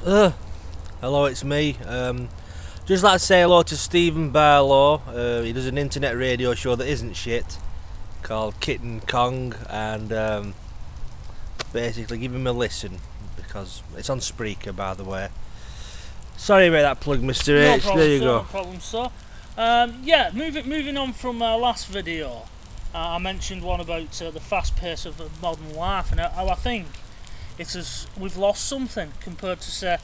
Hello, it's me. Just like to say hello to Stephen Barlow. He does an internet radio show that isn't shit, called Kitten Kong, and basically give him a listen because it's on Spreaker, by the way. Sorry about that plug, Mr. H. There you go. No problem, sir. Yeah, moving on from our last video, I mentioned one about the fast pace of modern life and how I think we've lost something compared to, say,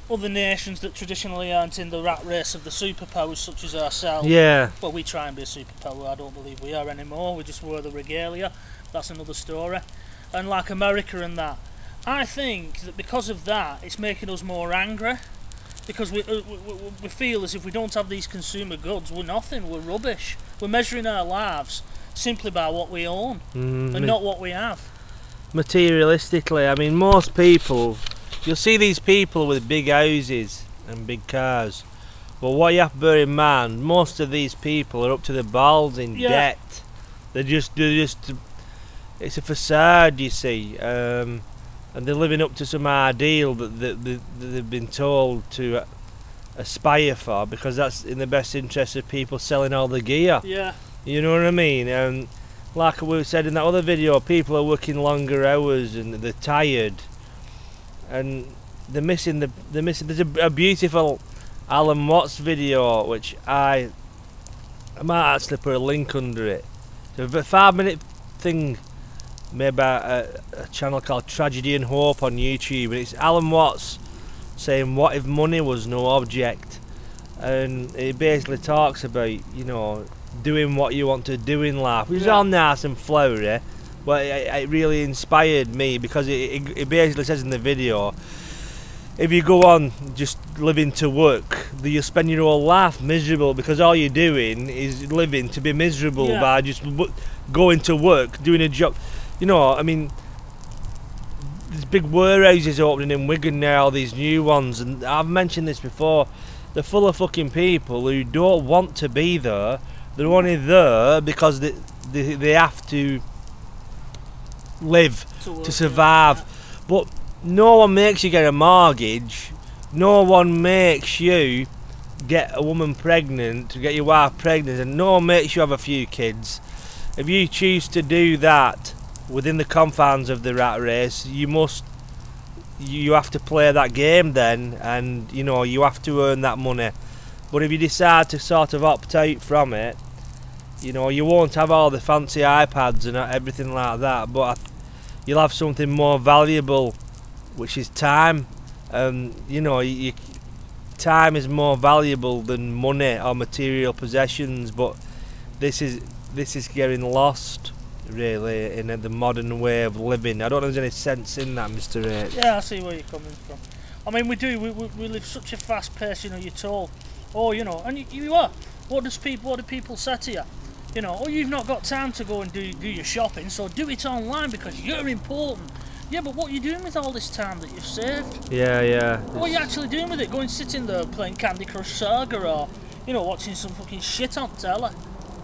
other nations that traditionally aren't in the rat race of the superpowers such as ourselves. Yeah. Well, we try and be a superpower. I don't believe we are anymore. We just wear the regalia. That's another story. And like America and that, I think that because of that, it's making us more angry. Because we feel as if we don't have these consumer goods, we're nothing, we're rubbish. We're measuring our lives simply by what we own and not what we have. Materialistically, I mean, most people, you'll see these people with big houses and big cars, but what you have to bear in mind, most of these people are up to the balls in debt. They're just it's a facade, you see, and they're living up to some ideal that they've been told to aspire for, because that's in the best interest of people selling all the gear. Yeah. You know what I mean? And like we said in that other video, people are working longer hours and they're tired, and they're missing. There's a beautiful Alan Watts video which I might actually put a link under it. It's a 5-minute thing made by a channel called Tragedy and Hope on YouTube, and it's Alan Watts saying, "What if money was no object?" And it basically talks about, you know, doing what you want to do in life, which is all nice and flowery, but it really inspired me, because it basically says in the video, if you go on just living to work, you'll spend your whole life miserable, because all you're doing is living to be miserable by just going to work, doing a job. You know, I mean, there's big warehouses opening in Wigan now, these new ones, and I've mentioned this before, they're full of fucking people who don't want to be there. They're only there because they have to live to survive. But no one makes you get a mortgage. No one makes you get a woman pregnant, to get your wife pregnant, and no one makes you have a few kids. If you choose to do that within the confines of the rat race, you have to play that game then, and you know, you have to earn that money. But if you decide to sort of opt out from it, you know, you won't have all the fancy iPads and everything like that, but you'll have something more valuable, which is time. You know, time is more valuable than money or material possessions, but this is getting lost, really, in the modern way of living. I don't know if there's any sense in that, Mr. H. Yeah, I see where you're coming from. I mean, we live such a fast pace, you know, you're told, oh, you know, and you are. What do people say to you? You know, oh, you've not got time to go and do your shopping, so do it online because you're important. Yeah, but what are you doing with all this time that you've saved? Yeah. What are you actually doing with it? Going sitting there playing Candy Crush Saga, or, you know, watching some fucking shit on telly?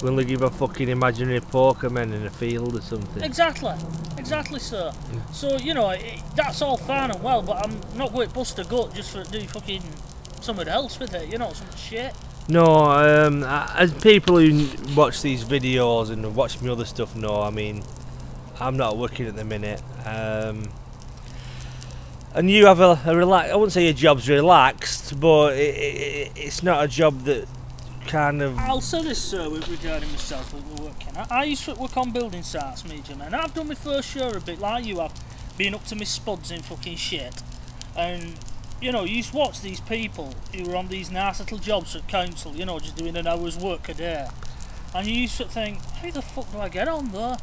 Will they give a fucking imaginary Pokemon in a field or something? Exactly, sir. So, you know, that's all fine and well, but I'm not going to bust a gut just for do fucking something else with it, you know, some shit. No, as people who watch these videos and watch me other stuff know, I mean, I'm not working at the minute, and you have a I wouldn't say your job's relaxed, but it's not a job that kind of... I'll say this, sir, regarding myself, what we're working at. I used to work on building sites, medium, and I've done my first year a bit like you have, being up to my spuds in fucking shit, and you know, you used to watch these people who were on these nice little jobs at council, you know, just doing an hour's work a day, and you used to think, how the fuck do I get on there?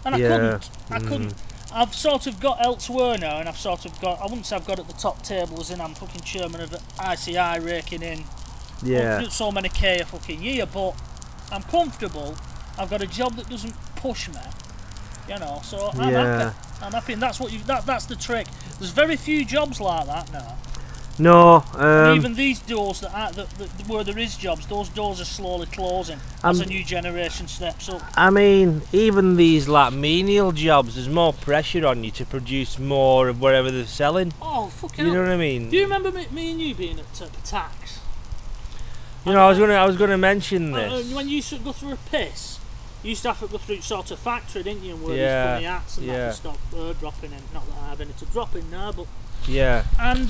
And I couldn't. I've sort of got elsewhere now, and I've sort of got, I wouldn't say I've got at the top table, as in I'm fucking chairman of the ICI, raking in so many K a fucking year, but I'm comfortable. I've got a job that doesn't push me, you know, so I'm happy. I'm happy, and that's what that's the trick. There's very few jobs like that now. No. And even these doors where there is jobs, those doors are slowly closing as a new generation steps up. I mean, even these like menial jobs, there's more pressure on you to produce more of whatever they're selling. Oh, fucking You know what I mean? Do you remember me and you being at tax? You know, I was gonna mention this. When you used to go through a piss, you used to have to go through sort of factory, didn't you? And wear Yeah, these funny hats and that to stop dropping in. Not that I have any to drop in now, but. Yeah. And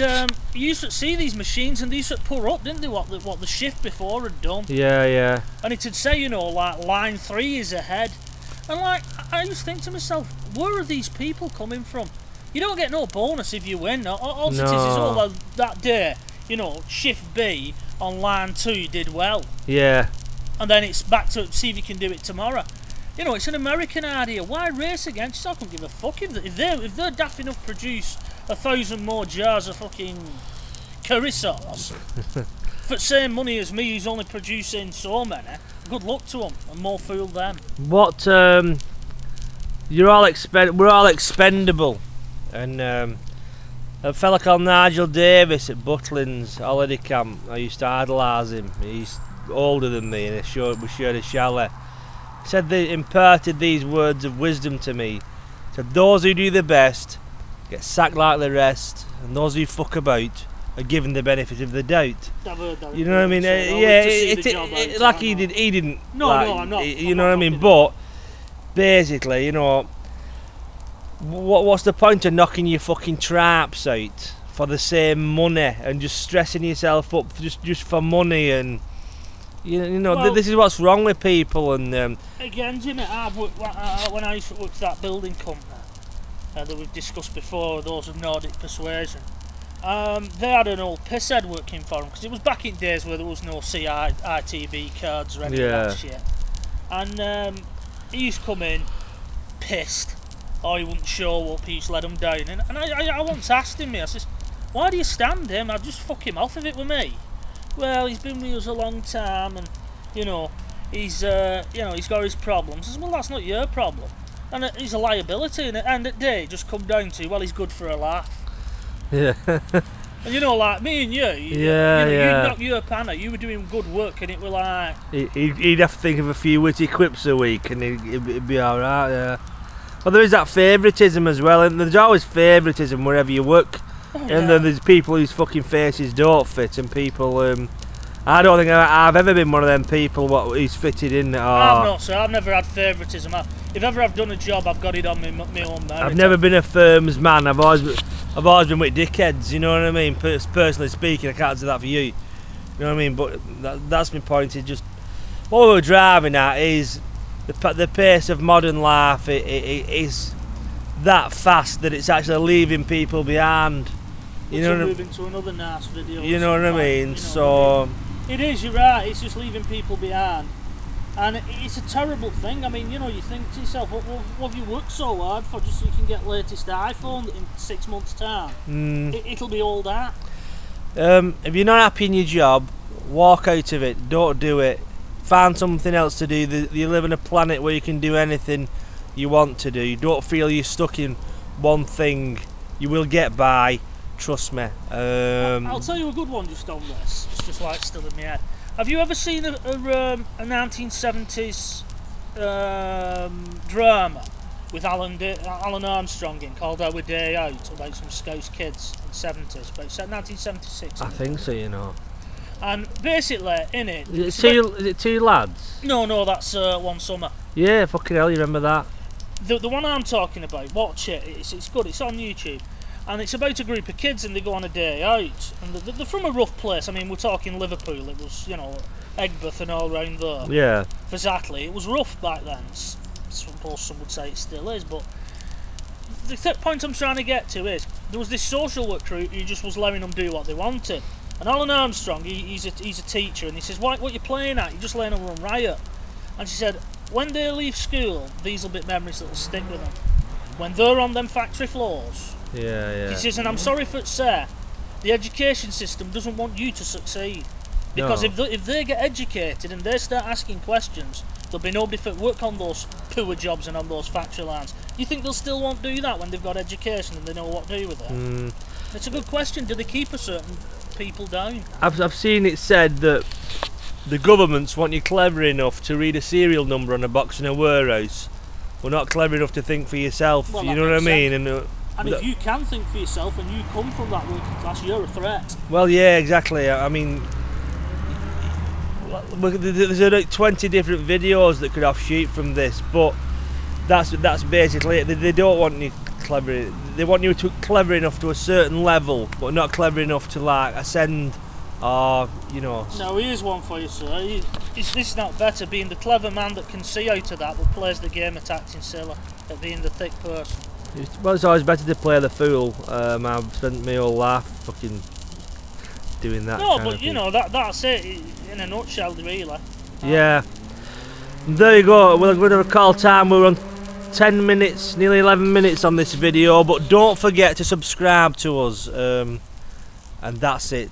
you used to see these machines and they used to pour up, didn't they, what the shift before had done. Yeah, yeah. And it'd say, you know, like line 3 is ahead. And like, I used to think to myself, where are these people coming from? You don't get no bonus if you win. All it is all that day, you know, shift B on line 2 did well. Yeah. And then it's back to see if you can do it tomorrow. You know, it's an American idea. Why race against? I don't give a fuck if they're daft enough to produce 1,000 more jars of fucking curry sauce for the same money as me, who's only producing so many. Good luck to them, and more fool them. What? We're all expendable, and a fella called Nigel Davis at Butlins holiday camp. I used to idolise him. He's older than me, and we shared a chalet. Said they imparted these words of wisdom to me. Said, those who do the best get sacked like the rest, and those who fuck about are given the benefit of the doubt. I've heard that. You know what I mean? Like he didn't. No, like, no, I'm not. You know what I mean? But basically, you know, what's the point of knocking your fucking traps out for the same money and just stressing yourself up just for money? And you know, well, this is what's wrong with people. And again, Jimmy, when I used to work for that building company that we've discussed before, those of Nordic persuasion, they had an old pisshead working for them, because it was back in days where there was no ITV cards or any of that shit. And he used to come in pissed, or he wouldn't show up, he used to let them down. And I once asked him, I says, why do you stand him? I'd just fuck him off if it were me. Well, he's been with us a long time, and you know, he's got his problems. I says, well, that's not your problem, and he's a liability. And at the day, it just come down to, well, he's good for a laugh. Yeah. And you know, like me and you, you'd knock your panner. You were doing good work, and it were like he'd have to think of a few witty quips a week, and it'd be all right. Yeah. Well, there is that favouritism as well, and there's always favouritism wherever you work. And then there's people whose fucking faces don't fit, and people. I don't think I've ever been one of them people who's fitted in. I've not, sir. I've never had favouritism. If ever I've done a job, I've got it on my own merit. I've never been a firm's man. I've always been with dickheads. You know what I mean? Personally speaking, I can't say that for you. You know what I mean? But that's my point. It's just what we're driving at is the pace of modern life. It is that fast that it's actually leaving people behind. You know, move into another nice video. You know what I mean? You know, so it is. You're right. It's just leaving people behind, and it's a terrible thing. I mean, you know, you think to yourself, what have you worked so hard for just so you can get latest iPhone in 6 months' time? It'll be all that. If you're not happy in your job, walk out of it. Don't do it. Find something else to do. You live on a planet where you can do anything you want to do. You don't feel you're stuck in one thing. You will get by. Trust me. I'll tell you a good one just on this. It's just like still in my head. Have you ever seen a 1970s drama with Alan Armstrong in called Our Day Out, about some Scouse kids in the 70s? But it's 1976. I think so, you know. And basically, in it... Is it two lads? No, that's One Summer. Yeah, fucking hell, you remember that? The one I'm talking about, watch it. It's good. It's on YouTube. And it's about a group of kids, and they go on a day out, and they're from a rough place. I mean, we're talking Liverpool. It was, you know, Egbert and all round there. Yeah. Exactly. It was rough back then. Suppose some would say it still is, but the point I'm trying to get to is there was this social work crew who just was letting them do what they wanted. And Alan Armstrong, he's a teacher, and he says, "What you playing at? You're just letting them run riot." And she said, "When they leave school, these will be memories that will stick with them. When they're on them factory floors." Yeah. He says, and I'm sorry for it, sir, the education system doesn't want you to succeed. Because if they get educated and they start asking questions, there'll be nobody fit work on those poor jobs and on those factory lines. You think they'll still want to do that when they've got education and they know what to do with it? It's a good question. Do they keep a certain people down? I've seen it said that the governments want you clever enough to read a serial number on a box in a warehouse, but not clever enough to think for yourself. Well, you know what I mean? And if you can think for yourself and you come from that working class, you're a threat. Well, yeah, exactly. I mean, there's like 20 different videos that could offshoot from this, but that's basically it. They don't want you clever. They want you to clever enough to a certain level, but not clever enough to like ascend, or you know. No, here's one for you, sir. Is this not better, being the clever man that can see out of that, but plays the game at acting silly, at being the thick person? Well, it's always better to play the fool. I've spent my whole life fucking doing that. No, but you know that's it in a nutshell, really. Yeah. There you go. We're going to call time. We're on 10 minutes, nearly 11 minutes on this video, but don't forget to subscribe to us. And that's it.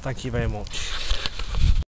Thank you very much.